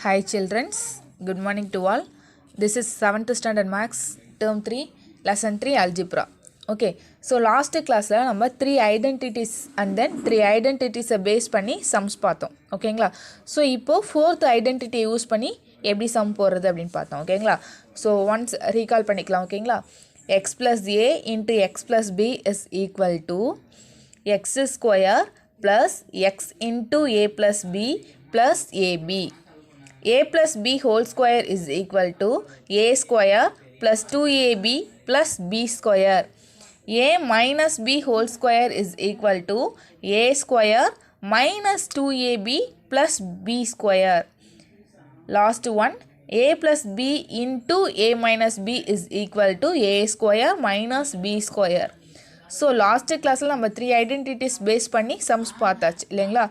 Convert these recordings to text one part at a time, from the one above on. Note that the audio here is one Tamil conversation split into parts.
Hi children, good morning to all. This is 7th standard maths term 3 lesson 3 algebra. Okay, so last class la நம்ம 3 identities and then 3 identities base பண்ணி sums பார்த்தோம். ஓகேங்களா? So இப்போ 4th identity யூஸ் பண்ணி எப்படி sum போடுறது அப்படினு பார்த்தோம். ஓகேங்களா? So once recall பண்ணிக்கலாம். ஓகேங்களா? x plus a into x plus b is equal to x square plus x into a plus b plus ab. A plus b whole square is equal to a square plus 2ab plus b square. A minus b whole square is equal to a square minus 2ab plus b square. Last one, a plus b into a minus b is equal to a square minus b square. So last class la நம்ம 3 identities base பண்ணி sums பார்த்தாச்சு இல்லைங்களா?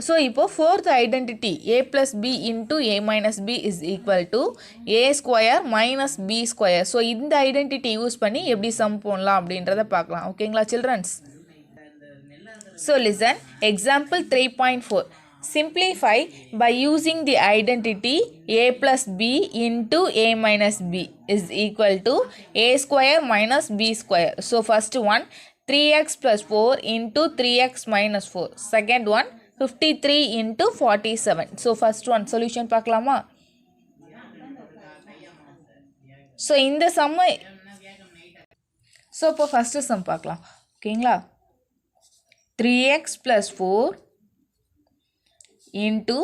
So இப்போ fourth identity a plus b into a minus b is equal to a square minus b square. So இந்த identity யூஸ் பண்ணி எப்படி sum போடலாம் அப்படின்றத பார்க்கலாம். ஓகேங்களா childrens? So listen, example 3.4. Simplify by using the identity a plus b into a minus b is equal to a square minus b square. So first one 3x plus 4 into 3x minus 4. Second one 53 into 47. So first one solution பார்க்கலாமா? So இந்த sum so இப்போ first sum பார்க்கலாம். ஓகேங்களா? 3x plus 4 into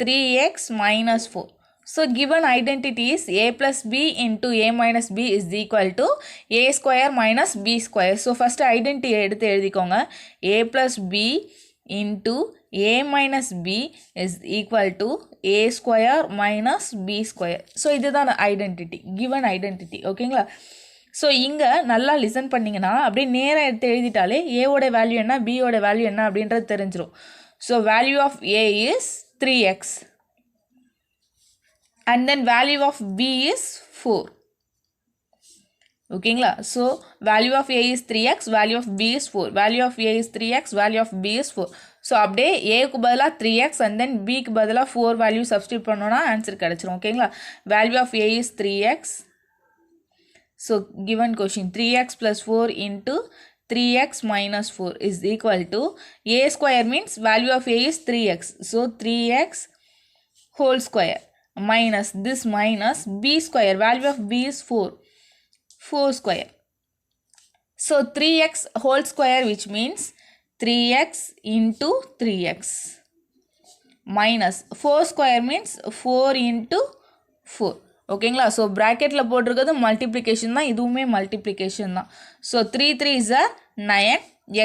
3x minus 4. So given identity is a plus b into a minus b is equal to a square minus b square. So first identity எடுத்து எழுதிக்கோங்க. a plus b into a minus b is equal to a square minus b square. So இதுதான் identity, given identity. ஓகேங்களா? ஸோ இங்கே நல்லா லிசன் பண்ணிங்கன்னா அப்படியே நேராக எடுத்து எழுதிட்டாலே ஏவோட வேல்யூ என்ன பியோட வேல்யூ என்ன அப்படின்றது தெரிஞ்சிடும். So value of A is 3x and then value of b is 4. ஓகேங்களா? So value of A is 3x, value of b is 4. Value of A is 3x, value of b is 4. So அப்படியே ஏக்கு பதிலாக 3x and then bக்கு பதிலாக 4 வேல்யூ சப்ஸ்டியூட் பண்ணோன்னா ஆன்சர் கிடச்சிரும். ஓகேங்களா? Value of A is 3x. So given question 3x plus 4 into 3x minus 4 is equal to a square means value of a is 3x. So 3x whole square minus this minus b square, value of b is 4. 4 square. So 3x whole square which means 3x into 3x minus 4 square means 4 into 4. ஓகேங்களா? ஸோ ப்ராக்கெட்டில் போட்டிருக்கிறது மல்டிப்ளிகேஷன் தான், இதுவுமே மல்டிப்ளிகேஷன் தான். So 3 3 is 9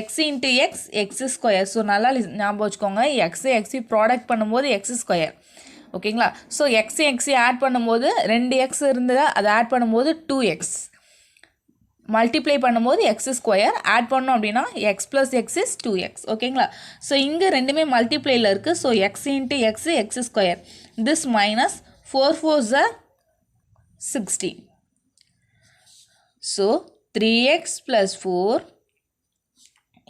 x into x x square. So நல்லா ஞாபகம் வச்சுக்கோங்க, எக்ஸு எக்ஸி ப்ராடக்ட் பண்ணும்போது எக்ஸ் ஸ்கொயர். ஓகேங்களா? ஸோ எக்ஸு எக்ஸி ஆட் பண்ணும்போது 2 எக்ஸ் இருந்தது, அதை ஆட் பண்ணும்போது 2x. மல்டிப்ளை பண்ணும்போது எக்ஸ் ஸ்கொயர், ஆட் பண்ணோம் அப்படின்னா X plus X is 2x. ஓகேங்களா? ஸோ இங்கே ரெண்டுமே மல்டிப்ளையில் இருக்குது. So X into x X square, this minus 4 4s are 16. So 3x plus 4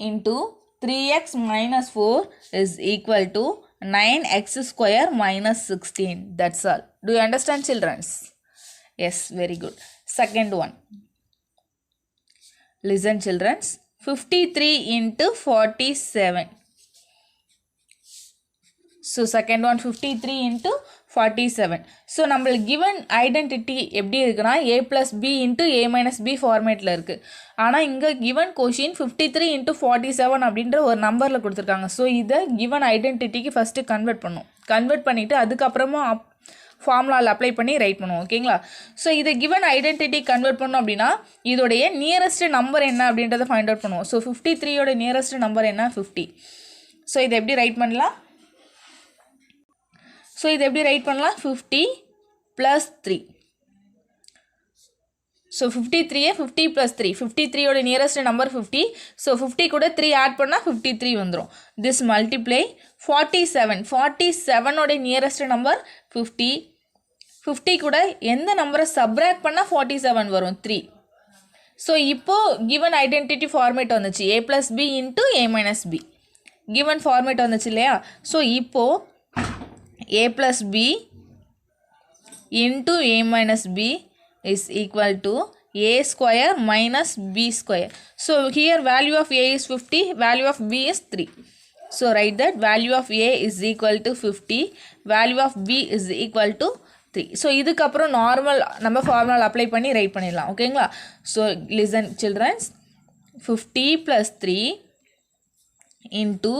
into 3x minus 4 is equal to 9x square minus 16. That's all. Do you understand children? Yes, very good. Second one. Listen children. 53 into 47. So second one 53 into 47. So நம்மளுக்கு given identity எப்படி இருக்குன்னா a plus b into a minus b ஃபார்மேட்டில் இருக்குது. ஆனால் இங்கே given question 53 into 47 அப்படின்ற ஒரு நம்பரில் கொடுத்துருக்காங்க. ஸோ இதை given identityக்கு ஃபஸ்ட்டு கன்வெர்ட் பண்ணும். கன்வெர்ட் பண்ணிவிட்டு அதுக்கப்புறமா ஃபார்முலாவில் அப்ளை பண்ணி ரைட் பண்ணுவோம். ஓகேங்களா? ஸோ இதை given identity கன்வெர்ட் பண்ணோம் அப்படின்னா இதோடைய நியரஸ்ட் நம்பர் என்ன அப்படின்றத ஃபைண்ட் அவுட் பண்ணுவோம். ஸோ 53யோட நியரஸ்ட் நம்பர் என்ன 50. ஸோ இதை எப்படி ரைட் பண்ணலாம்? ஸோ இது எப்படி ரைட் பண்ணலாம்? 50 + 3. ஸோ 53 50 + 3. 53யோட நியரஸ்ட் நம்பர் 50. ஸோ 50 கூட 3 ஆட் பண்ணால் 53 வந்துடும். This multiply 47. 47ஓட நியரஸ்ட் நம்பர் 50. 50 கூட எந்த நம்பரை சப்ராக்ட் பண்ணால் 47 வரும்? 3. ஸோ இப்போது கிவன் ஐடென்டிட்டி ஃபார்மேட் வந்துச்சு a plus b into a minus b. Given format வந்துச்சு இல்லையா? ஸோ இப்போது a plus b into a minus b is equal to a square minus b square. So here value of a is 50, value of b is 3. So write that value of a is equal to 50, value of b is equal to 3. So இதுக்கு அப்புறம் நார்மல் நம்ம ஃபார்முலா அப்ளை பண்ணி ரைட் பண்ணிடலாம். ஓகேங்களா? So listen childrens, 50 plus 3 into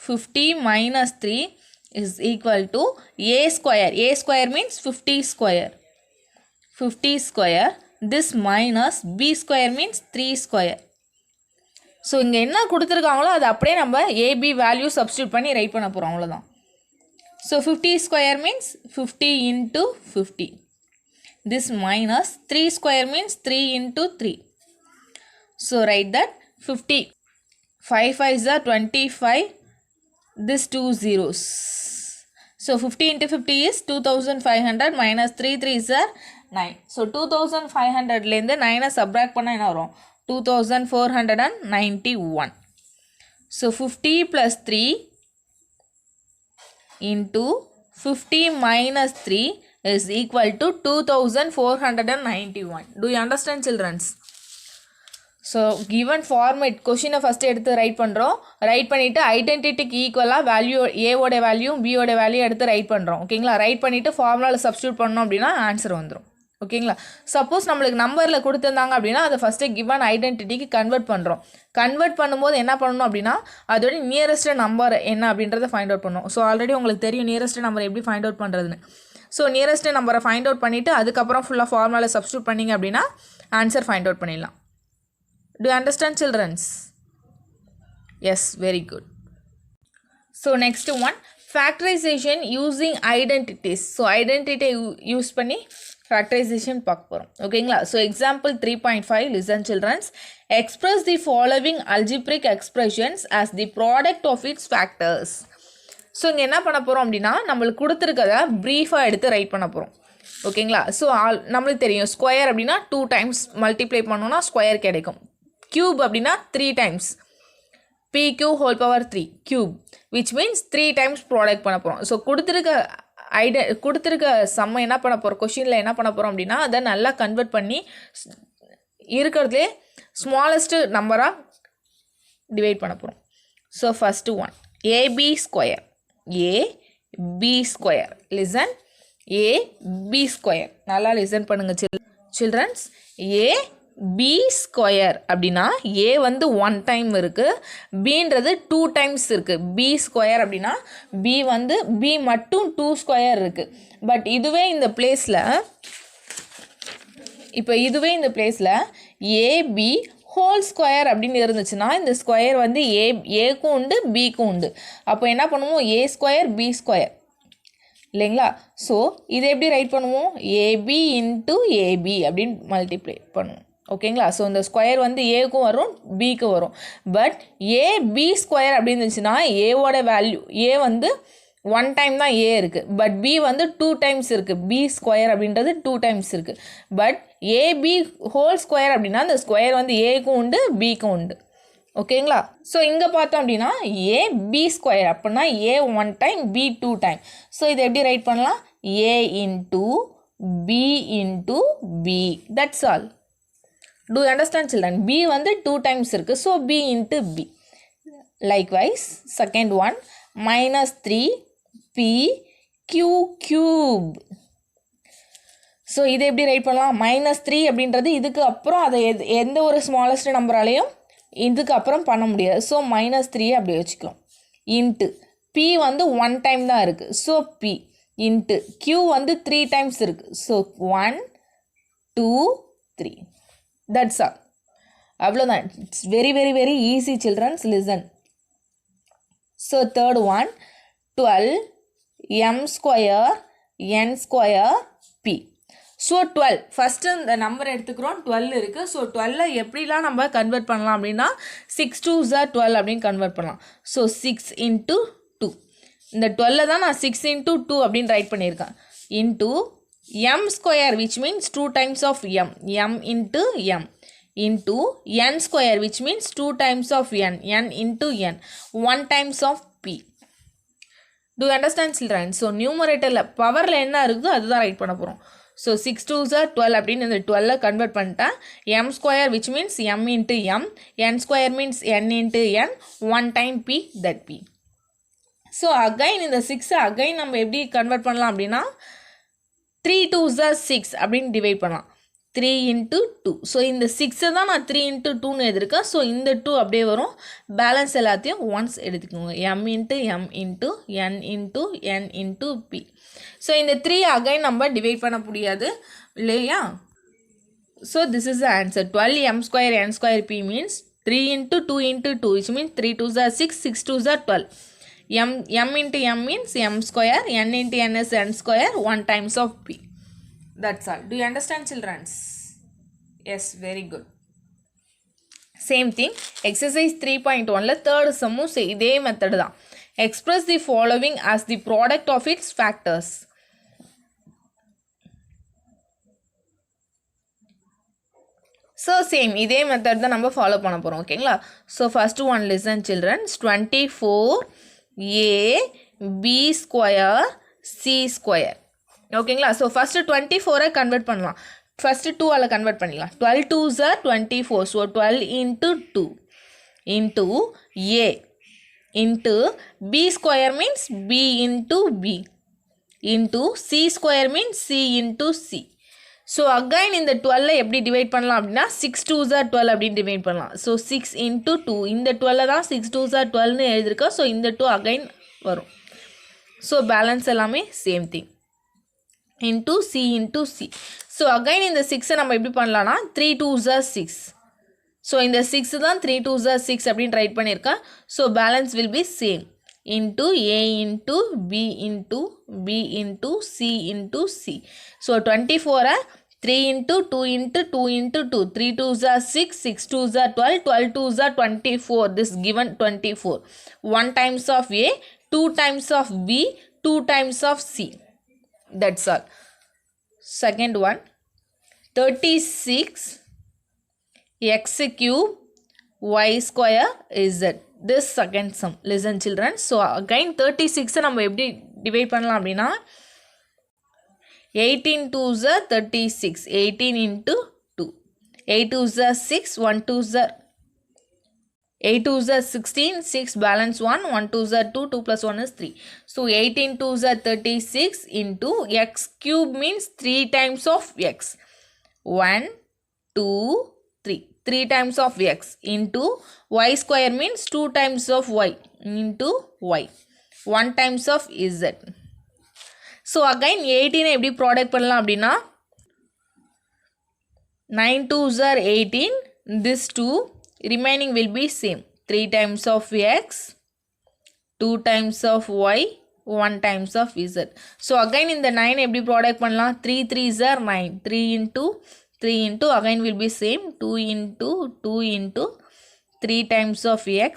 50 minus 3 is equal to a square. A square means 50 square. 50 square. This minus b square means 3 square. So இங்கே என்ன கொடுத்துருக்காங்களோ அது அப்படியே நம்ம ஏபி வேல்யூ சப்ஸ்டியூட் பண்ணி ரைட் பண்ண போகிறோம், அவ்வளோதான். So 50 square means 50 into 50. This minus 3 square means 3 into 3. So write that 50. 5 5s are 25. This 2 zeros. So 50 into 50 is 2500 minus 3 3s are 9. So 2500லேருந்து 9 subtract பண்ணால் என்ன வரும்? 2491. So 50 plus 3 into 50 minus 3 is equal to 2491. Do you understand, children? So given format கொஷினை ஃபஸ்ட்டு எடுத்து ரைட் பண்ணுறோம். ரைட் பண்ணிவிட்டு ஐடென்டிட்டிக்கு ஈக்குவலாக வேல்யூ ஏவோட வேல்யூ பியோட வேல்யூ எடுத்து ரைட் பண்ணுறோம். ஓகேங்களா? ரைட் பண்ணிவிட்டு ஃபார்முலாவில் சப்ஸ்டியூட் பண்ணோம் அப்படின்னா ஆன்சர் வந்துடும். ஓகேங்களா? சப்போஸ் நம்மளுக்கு நம்பரில் கொடுத்துருந்தாங்க அப்படின்னா அதை ஃபஸ்ட்டு கிவன் ஐடென்டிட்டிக்கு கன்வெர்ட் பண்ணுறோம். கன்வெர்ட் பண்ணும்போது என்ன பண்ணணும் அப்படின்னா அதோட நியரஸ்ட் நம்பர் என்ன அப்படின்றத ஃபைண்ட் அவுட் பண்ணணும். ஸோ ஆல்ரெடி உங்களுக்கு தெரியும் நியரஸ்ட் நம்பர் எப்படி ஃபைண்ட் அவுட் பண்ணுறதுன்னு. ஸோ நியரஸ்ட் நம்பரை ஃபைண்ட் அவுட் பண்ணிவிட்டு அதுக்கப்புறம் ஃபுல்லாக ஃபார்முலாவில் சப்ஸ்டியூட் பண்ணிங்க அப்படின்னா ஆன்சர் ஃபைண்ட் அவுட் பண்ணிடலாம். Do you understand, children? Yes, very good. So next one, factorization using identities. So identity use பண்ணி factorization பார்க்க போகிறோம். ஓகேங்களா? So example 3.5, listen children. Express the following algebraic expressions as the product of its factors. So இங்கே என்ன பண்ண போகிறோம் அப்படின்னா நம்மளுக்கு கொடுத்துருக்கதை ப்ரீஃபாக எடுத்து ரைட் பண்ண போகிறோம். ஓகேங்களா? ஸோ நம்மளுக்கு தெரியும் ஸ்கொயர் அப்படின்னா 2 times மல்டிப்ளை பண்ணோன்னா ஸ்கொயர் கிடைக்கும். cube அப்படின்னா 3 times pq whole power 3 cube, which means 3 times product பண்ண போகிறோம். ஸோ கொடுத்துருக்க சம்ம என்ன பண்ண போகிறோம், கொஷினில் என்ன பண்ண போகிறோம் அப்படின்னா அதை நல்லா கன்வெர்ட் பண்ணி இருக்கிறதுலே ஸ்மாலஸ்ட் நம்பராக டிவைட் பண்ண போகிறோம். So first one A B square. A B square. Listen, A B square நல்லா லிசன் பண்ணுங்கள் சில்ட்ரன்ஸ். பி ஸ்கொயர் அப்படின்னா ஏ வந்து 1 time இருக்குது, பின்றது 2 times இருக்குது. பி ஸ்கொயர் அப்படின்னா பி வந்து பி மட்டும் 2 square இருக்குது. பட் இதுவே இந்த பிளேஸில் ஏபி ஹோல் ஸ்கொயர் அப்படின்னு இருந்துச்சுன்னா இந்த ஸ்கொயர் வந்து ஏக்கும் உண்டு பிக்கும் உண்டு. அப்போ என்ன பண்ணுவோம், ஏ ஸ்கொயர் பி ஸ்கொயர் இல்லைங்களா? ஸோ இதை எப்படி ரைட் பண்ணுவோம், ஏபி இன்ட்டு ஏபி அப்படின்னு மல்டிப்ளை பண்ணுவோம். ஓகேங்களா? ஸோ இந்த ஸ்கொயர் வந்து ஏக்கும் வரும் பிக்கும் வரும். பட் ஏபி ஸ்கொயர் அப்படின்னு இருந்துச்சுன்னா ஏவோட வேல்யூ ஏ வந்து 1 time தான் ஏ இருக்குது. பட் பி வந்து 2 times இருக்குது. பி ஸ்கொயர் அப்படின்றது 2 times இருக்குது. பட் ஏபி ஹோல் ஸ்கொயர் அப்படின்னா இந்த ஸ்கொயர் வந்து ஏக்கும் உண்டு பிக்கும் உண்டு. ஓகேங்களா? ஸோ இங்கே பார்த்தோம் அப்படின்னா ஏ பி ஸ்கொயர் அப்படின்னா A 1 time B 2 time. So இதை எப்படி ரைட் பண்ணலாம், A into B into B. That's all. Do you understand, children? B வந்து 2 times இருக்குது. ஸோ B into B. Likewise, second one, minus 3P Q cube. So இதை எப்படி ரைட் பண்ணலாம், -3 அப்படின்றது இதுக்கு அப்புறம் அதை எந்த ஒரு ஸ்மாலஸ்ட் நம்பராலையும் இதுக்கு அப்புறம் பண்ண முடியாது. ஸோ -3 அப்படி வச்சுக்கலாம். இன்ட்டு P வந்து 1 time தான் இருக்குது. ஸோ P இன்ட்டு Q வந்து 3 times இருக்குது. ஸோ 1 2 3. That's all. அவ்வளோதான். It's very very very easy childrens. Listen. So third one 12 m square n square p. So 12 first இந்த நம்பர் எடுத்துக்கிறோம். 12 இருக்குது. ஸோ 12 எப்படிலாம் நம்ம கன்வெர்ட் பண்ணலாம் அப்படின்னா 6 2s are 12 அப்படின்னு கன்வெர்ட் பண்ணலாம். So 6 into 2. இந்த 12 தான் நான் 6 into 2 அப்படின்னு ரைட் பண்ணியிருக்கேன். Into m square which means 2 times of m into m into n square which means 2 times of n into n 1 times of p. Do you understand children? So numeratorல பவரில் என்ன இருக்குதோ அதுதான் ரைட் பண்ண போகிறோம். ஸோ 6 2s are 12 அப்படின்னு இந்த 12 கன்வெர்ட் பண்ணிட்டேன். m square which means m into m, n square means n into n, 1 time p that p. So again இந்த 6 அகைன் நம்ம எப்படி கன்வெர்ட் பண்ணலாம் அப்படின்னா 3 2s are 6 அப்படின்னு டிவைட் பண்ணலாம். 3 into 2. ஸோ இந்த 6 தான் நான் 3 into 2ன்னு எடுத்திருக்கேன். ஸோ இந்த 2 அப்படியே வரும். பேலன்ஸ் எல்லாத்தையும் ஒன்ஸ் எடுத்துக்கோங்க. m into m into n into n into p. So இந்த 3 அகைன் நம்ம டிவைட் பண்ண முடியாது இல்லையா? So this is the answer. 12 m square n square p means 3 into 2 into 2 which means 3 2s are 6, 6 2s are 12. m into m means m square, n into n is n square, 1 times of p. That's all. Do you understand children? Yes, very good. Same thing. Exercise 3.1 third sum இதே method தான். Express the following as the product of its factors. So same இதே method தான் நம்ம follow பண்ண போறோம். ஓகேங்களா? So first one listen children. 24a b square c square. ஓகேங்களா? ஸோ ஃபஸ்ட்டு 24 கன்வெர்ட் பண்ணலாம். ஃபஸ்ட்டு 2ஆல் கன்வெர்ட் பண்ணிடலாம். 12 2s are 24. So 12 into 2 into a into b square means b into b into c square means c into c. So again இந்த 12 எப்படி டிவைட் பண்ணலாம் அப்படின்னா 6 2s are 12 அப்படின்னு டிவைட் பண்ணலாம். ஸோ 6 into 2 இந்த 12 தான் 6 2s are 12ன்னு எழுதியிருக்கோம். ஸோ இந்த 2 அகைன் வரும். ஸோ பேலன்ஸ் எல்லாமே same thing into c into c. So again இந்த 6 நம்ம எப்படி பண்ணலாம்னா 3 2s are 6. So இந்த 6 தான் 3 2s are 6 அப்படின்னு ரைட் பண்ணியிருக்கேன். So balance will be same into a into b into b into c into c. So 24 3 into 2 into 2 into 2. 3 2s are 6, 6 2s are 12, 12 2s are 24. This given 24. 1 times of a, 2 times of b, 2 times of c. That's all. Second one 36 x cube y square z. This second sum. Listen children. So again 36 நம்ம எப்படி டிவைட் பண்ணலாம் அப்படின்னா 18 2s are 36. 18 into 2. 8 2s are 6. 1 2s are 8 2s are 16, 6 balance 1, 1 2s are 2, 2 plus 1 is 3. So 18 2s are 36 into x cube means 3 times of x. 1, 2, 3. 3 times of x into y square means 2 times of y into y. 1 times of z. So again 18 எப்படி ப்ராடக்ட் பண்ணலாம் அப்படின்னா 9 2s are 18. This 2 remaining will be same. 3 times of x, 2 times of y, 1 times of z. So again in the 9 எப்படி ப்ராடக்ட் பண்ணலாம் 3 3s are 9. 3 into again will be same. 2 into 3 times of x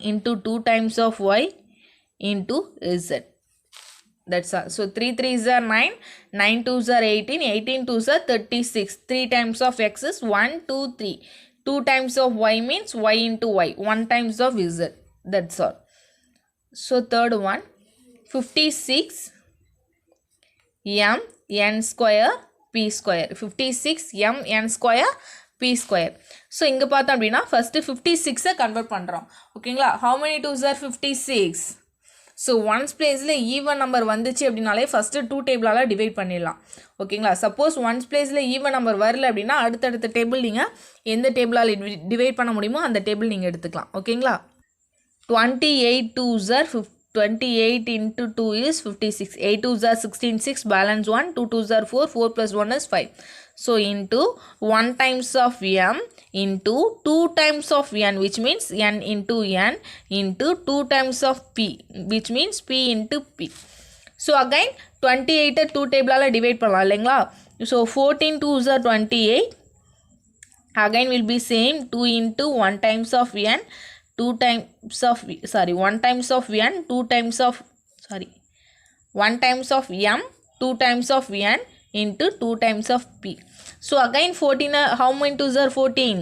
into 2 times of y into z. That's all. So 3 3s are 9, 9 2s are 18, 18 2s are 36. 3 times of x is 1 2 3. 2 times of y means y into y. 1 times of z. That's all. So third one 56 m n square p square. 56 m n square p square. So இங்க பார்த்தோம் அப்படின்னா first 56 கன்வெர்ட் பண்றோம். ஓகேங்களா? How many 2s are 56? So once பிளேஸில் ஈவன் நம்பர் வந்துச்சு அப்படின்னாலே ஃபஸ்ட்டு 2 டேபிளால் டிவைட் பண்ணிடலாம். ஓகேங்களா? சப்போஸ் ஒன்ஸ் பிளேஸில் ஈவன் நம்பர் வரல அப்படின்னா அடுத்தடுத்த டேபிள் நீங்கள் எந்த டேபிளால் டிவைட் பண்ண முடியுமோ அந்த டேபிள் நீங்கள் எடுத்துக்கலாம். ஓகேங்களா? 28 2s are 28 into 2 is 56. 8 2s are 16, 6 balance 1, 2 2s are 4, 4 plus 1 is 5. So into 1 times of m into 2 times of n which means n into n into 2 times of p which means p into p. So again 28 2 table divide பண்ணலாம் இல்லைங்களா? So 14 2s are 28. Again will be same 2 into 1 times of n 2 times of 1 times of n 2 times of 1 times of m 2 times of n into 2 times of p. So again 14 how many 2s are 14?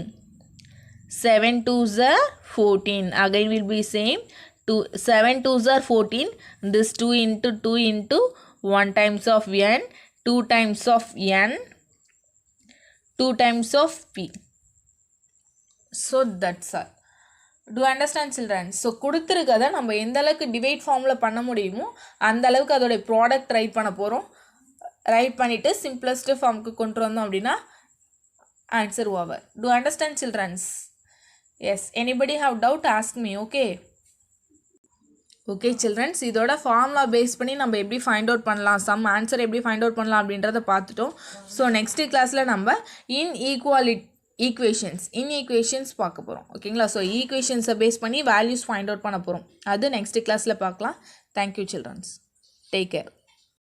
7 2s are 14. Again will be same 7 2s are 14. This 2 into 2 into 1 times of n, 2 times of n, 2 times of p. So that's all. Do you understand children? So கொடுத்துருக்கதை நம்ம எந்த அளவுக்கு டிவைட் ஃபார்மில் பண்ண முடியுமோ அந்த அளவுக்கு அதோடைய ப்ராடக்ட் ரைட் பண்ண போகிறோம். ரைட் பண்ணிவிட்டு சிம்பிளஸ்ட் ஃபார்முக்கு கொண்டு வந்தோம் அப்படின்னா answer over. Do you understand childrens? Yes. Anybody have doubt? Ask me. Okay. Okay childrens, இதோட ஃபார்முலா பேஸ் பண்ணி நம்ம எப்படி ஃபைண்ட் அவுட் பண்ணலாம், சம் ஆன்சர் எப்படி ஃபைண்ட் அவுட் பண்ணலாம் அப்படின்றத பார்த்துட்டோம். ஸோ நெக்ஸ்ட் கிளாஸில் நம்ம ஈக்குவேஷன்ஸ் பார்க்க போகிறோம். ஓகேங்களா? ஸோ ஈக்குவேஷன்ஸை பேஸ் பண்ணி வேல்யூஸ் ஃபைண்ட் அவுட் பண்ண போகிறோம். அது நெக்ஸ்ட் கிளாஸில் பார்க்கலாம். Thank you childrens. Take care.